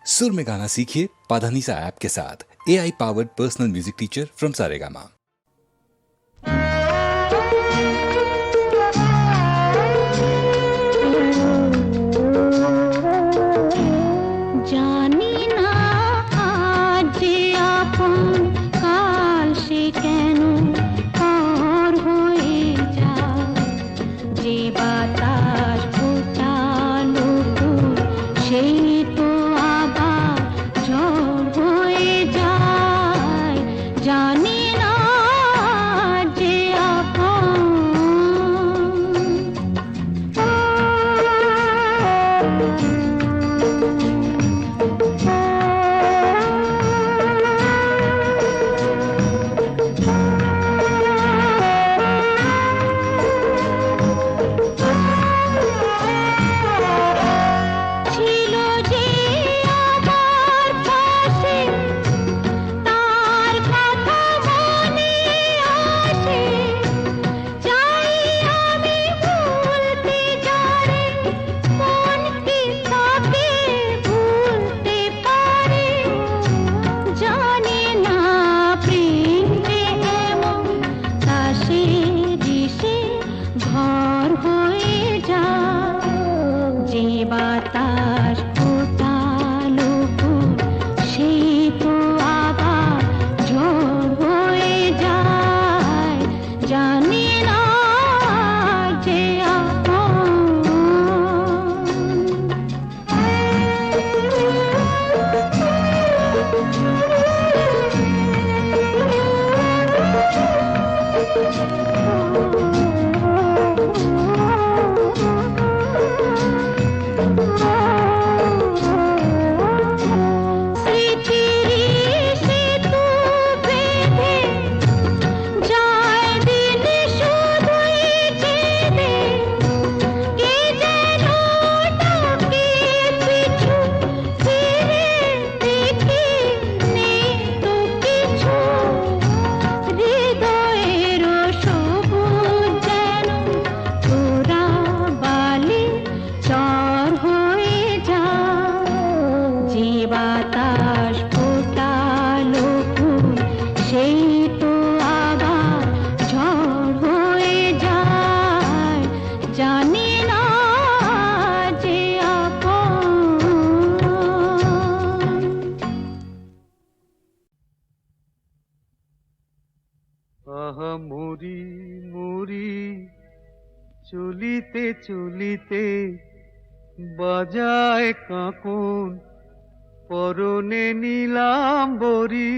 सुर में गाना सीखिए पाधानीसा ऐप के साथ। AI powered personal music teacher from Saregama. মুড়ি মুড়ি চলিতে চলিতে বাজায় কাঁকন পরনে নীলাম্বরী।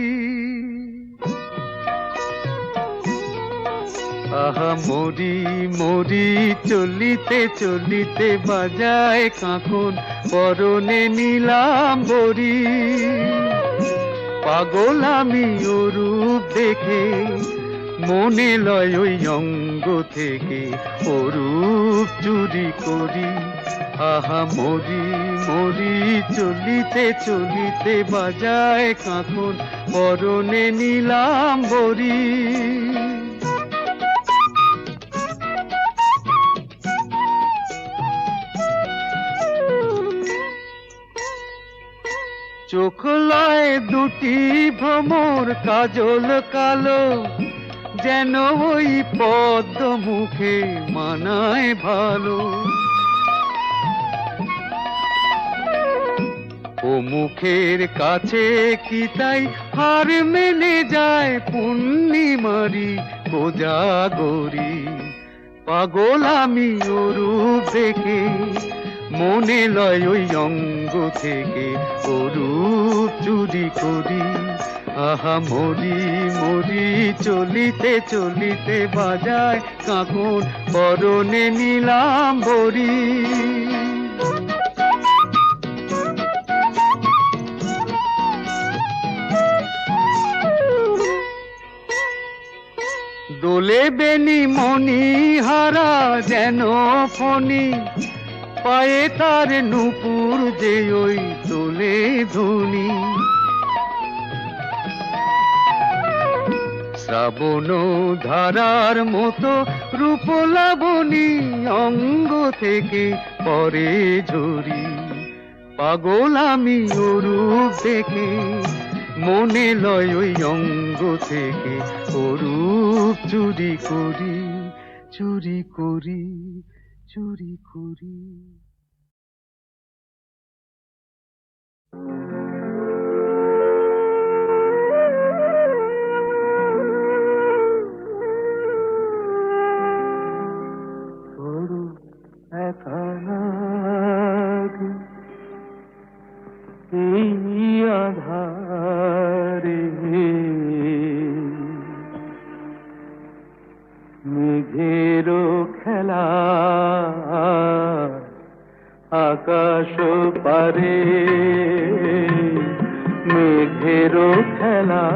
আহা মরি মরি চলিতে চলিতে বাজায় কাঁকন পরনে নীলাম্বরী। পাগল আমি ও রূপ দেখে মনে লয় ওই অঙ্গ থেকে অরূপ চুরি করি। আহা মরি মরি চলিতে চলিতে বাজায় কাঁকন পরনে নীলাম্বরী। চোখ লয় দুটি ভ্রমর কাজল কালো, যেন ওই পদ্ম মুখে মানায় ভালো। ও মুখের কাছে কি তাই হার মেনে যায় পূর্ণিমারি কোজাগরী। পাগল আমি ও রূপ দেখে মনে লয় ওই অঙ্গ থেকে অরূপ চুরি করি। আহা মরি মরি চলিতে চলিতে বাজায় কাঁকন পরনে নীলাম্বরী। দোলে বেনি মণি হারা যেন ফণি, পায়ে তার নূপুর যে ওই তোলে ধুনি। শ্রাবণ ধারার মতো রূপ লাবণী অঙ্গ থেকে পরে ঝরি। পাগল আমি ওরূপ দেখে, মনে লয় ওই অঙ্গ থেকে, ওরূপ চুরি করি, চুরি করি, চুরি করি। একা লাগে এই আধারে, মেঘেরও খেলা আকাশ পারে, মেঘেরও খেলা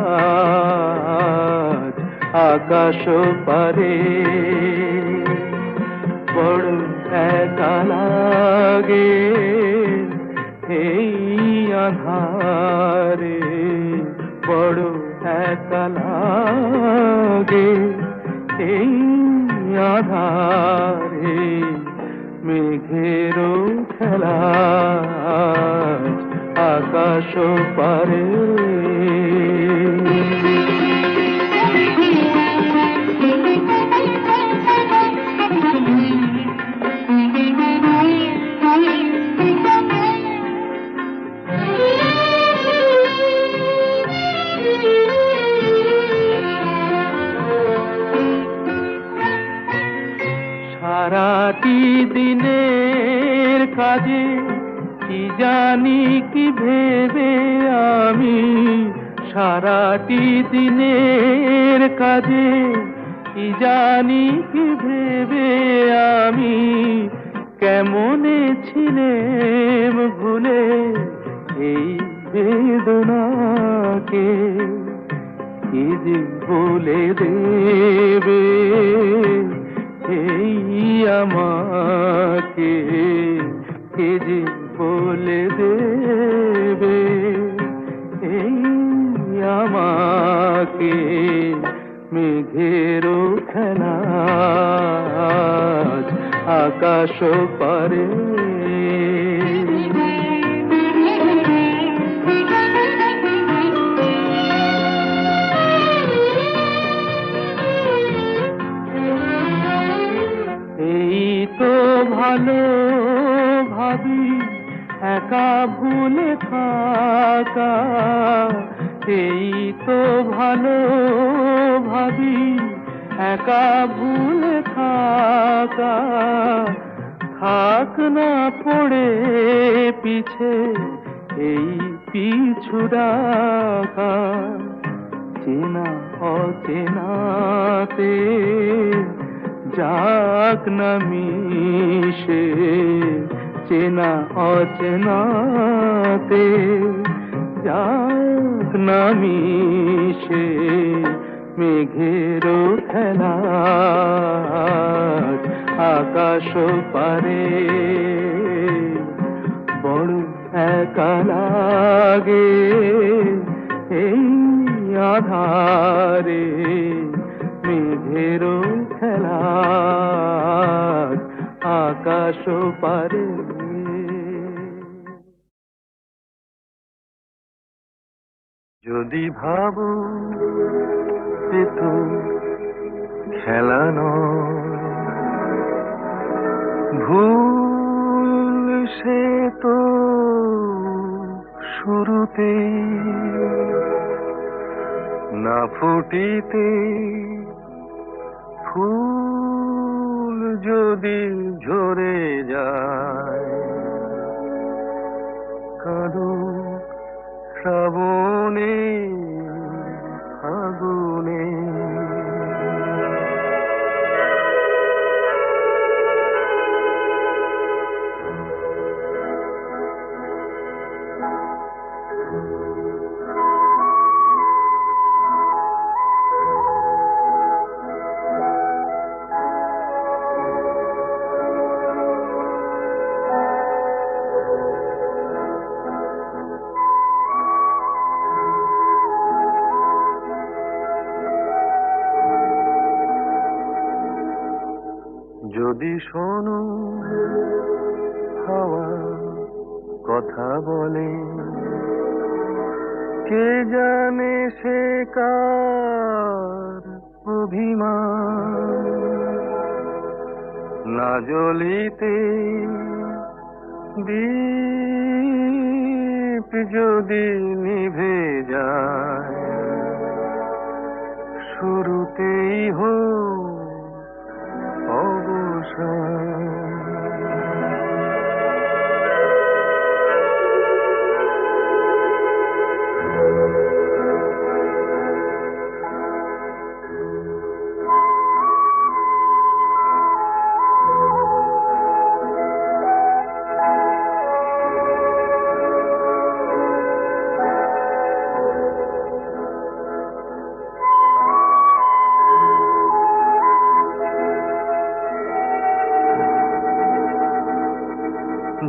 আকাশ পারে, বড় একা লাগে এই আধারে, বড় একা লাগে এই আধারে, মেঘেরও খেলা আকাশ পারে। সারাটি দিনের কাজে কি জানি কি ভেবে আমি, সারাটি দিনের কাজে কি জানি কি ভেবে আমি, কেমনে ছিলেম ভুলে এই বেদনাকে, কি যে বলে দেবে এই আমাকে, কে যে বলে দেবে এই আমাকে, মেঘেরও খেলা আকাশ পারে। ভালো ভাবি একা ভুলে থাকা, এই তো ভালো ভাবি একা ভুলে থাকা, থাক না পড়ে পিছে এই পিছু ডাকা, চেনা অচেনাতে যাক না মিশে, চেনা অচেনাতে যাক না মিশে, মেঘেরও খেলা আকাশ পারে, বড় একা লাগে এই আধারে, মেঘেরও খেলা আকাশ পারে। যদি ভাবো এ তো খেলা নয়, ভুল সে তো শুরুতে না ফুটিতে ফুল যদি ঝরে যায়, কাঁদো শ্রাবণে ফাগুনে, যদি শোনো হাওয়া কথা বলে, কে জানে সে কার অভিমান। না জ্বলিতে দীপ যদি নিভে যায়, শুরুতেই হোক অবসান।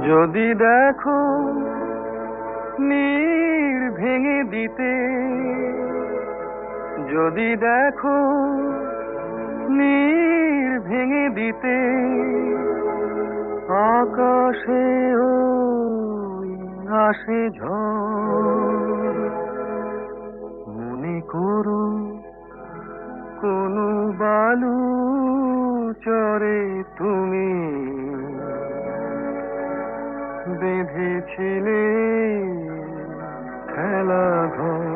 যদি দেখো নীড় ভেঙে দিতে, যদি দেখো নীড় ভেঙে দিতে, আকাশে ওই আসে ঝড়। মনে করো কোনো বালু চরে তুমি বেঁধেছিলে খেলা ঘর।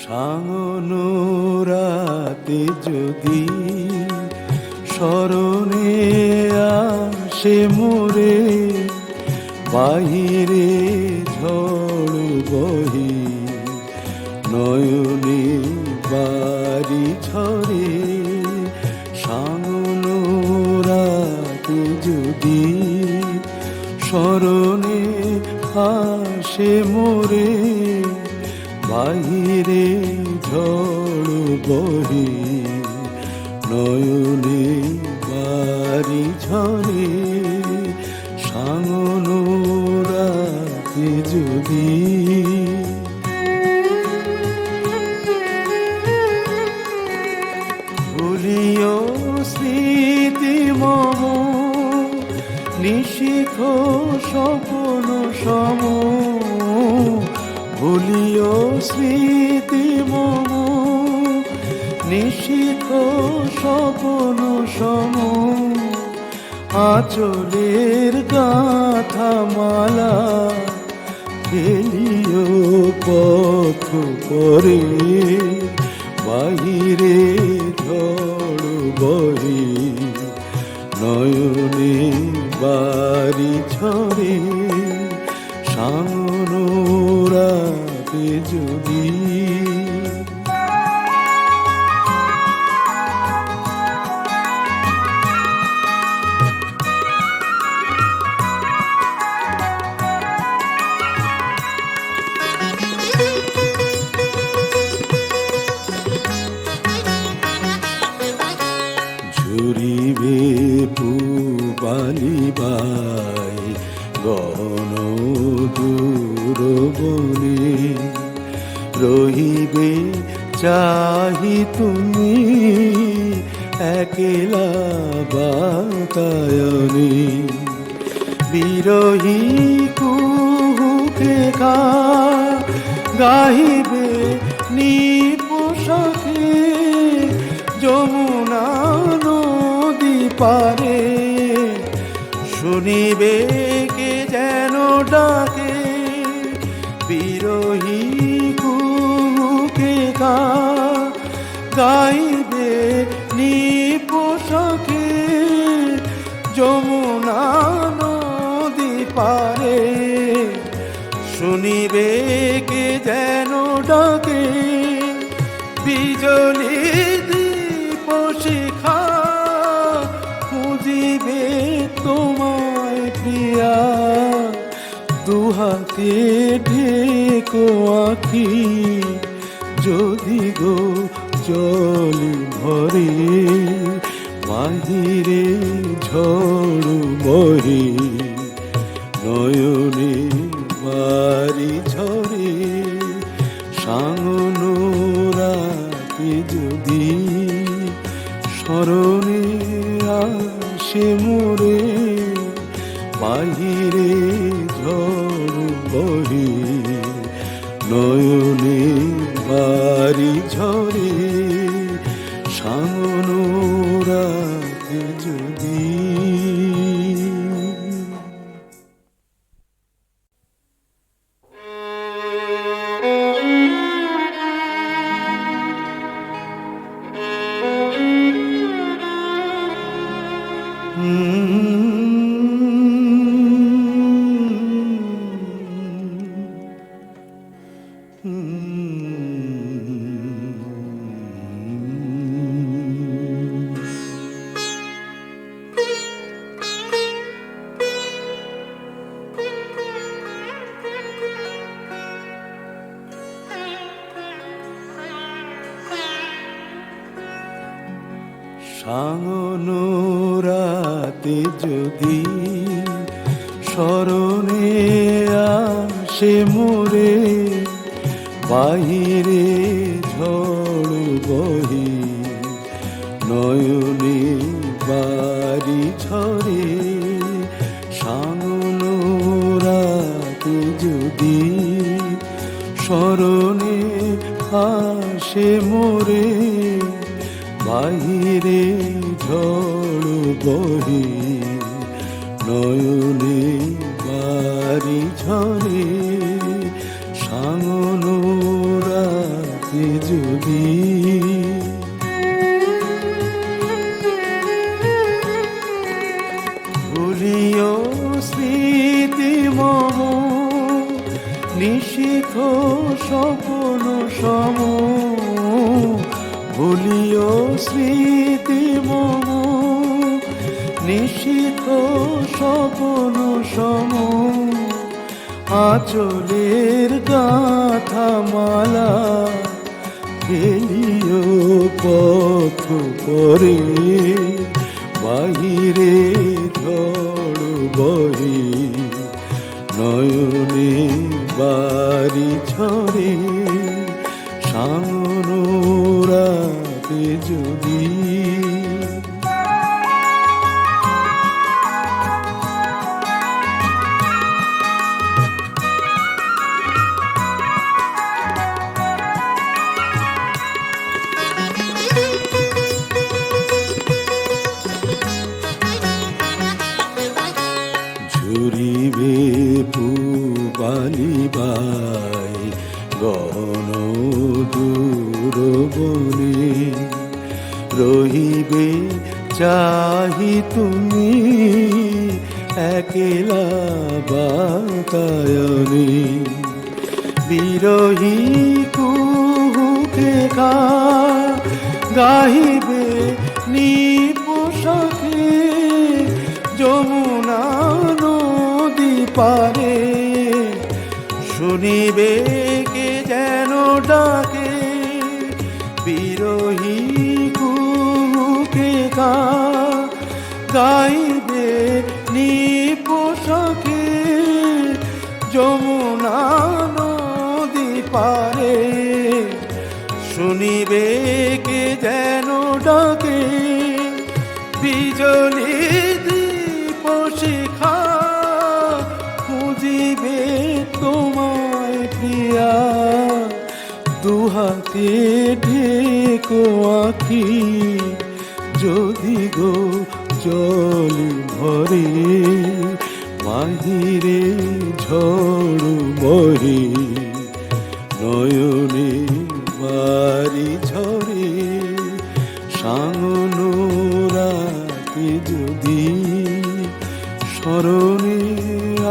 সাঙ্গনো রাতে যদি স্মরণে আসে মোরে, বাহিরে ঝড় বহি নয়নে বাড়ি ঝরে। সাঙ্গনো রাতে যদি স্মরণে আসে মোরে, বাহিরে ঝড় বহে নয়নে বাড়ি ঝরে। সাঙ্গনো রাতে যদি ভুলিও স্মৃতি মম, নিশিখ স্বপ্ন সম, ভুলিও স্মৃতি মম, নিশিখ স্বপ্ন সম। আঁচলের গাঁথা মালা ফেলিও পথ পরে, বাহিরে ঝড় বহে নয়নে বাড়ি ঝরে। সাঙ্গনো রাতে যদি ঝুরিবে পুবালিবাই গহন দূর বনে, রহিবে চাহি তুমি একলা বাতায়নে। বিরহী কুহুকে গাহিবে নিপোষাকে, যমুনা নদী পারে শুনিবে কে যেন ডাকে। বিরহী কুহুকে গাইবে নিপোষাকে, যমুনা শুনিবে কে যেন ডাকে, বিজলি দীপ শিখা খুঁজিবে তোমায় প্রিয়া। দুহাতে ঢেকো আঁখি যদি গো জল ভরে, বাহিরে ঝড় বহে নয়নে বাড়ি ঝরে। সাঙ্গনো রাতে যদি স্মরণে আসে মোরে, বাহিরে ঝড় বহে নয়নে বাড়ি ঝরে। সাঙ্গনো রাতে যদি। সাঙ্গনো রাতে যদি স্মরণে আসে মোরে, বাহিরে ঝড় বহে নয়নে বাড়ি ঝরে। সাঙ্গনো রাতে যদি স্মরণে আসে মোরে, বাহিরে ঝড় বহে নয়নে বাড়ি ঝরে। সাঙ্গনো রাতে যদি। ভুলিও স্মৃতি মম নিশীথ স্বপ্ন সম, ভুলিও স্মৃতি মম নিশীথ স্বপ্ন সম। আঁচলের গাথা মালা ফেলিও পথ পরে, বাহিরে ঝড় বহে নয়নে বাড়ি ঝরে। সাঙ্গনো রাতে যদি। ঝুরিবে পুবালিবাই গণ দূর বনে, রহিবে চাহি তুমি একলা বাতায়নে। বিরহী কুহুকে গাহিবে নিপোষাকে, যমুনা নদী পারে শুনিবে কে যেন ডাকে। বিরহী কুহুকে গাইবে নিপোষাকে, যমুনা নদী পারে শুনিবে কে যেন ডাকে। বিজলি দীপ শিখা খুঁজিবে তোমায় প্রিয়া। দুহাতে ঢেকো আঁখি যদি গো জল ভরে, বাহিরে ঝড় বহে নয়নে বাড়ি ঝরে। সাঙ্গনো রাতে যদি স্মরণে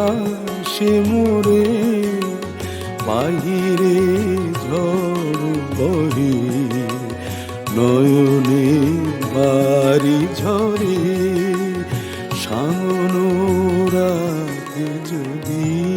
আসে মোরে, বাহিরে ঝড় বহে নয়নে বাড়ি ঝরে সাঙ্গনো রাতে যদি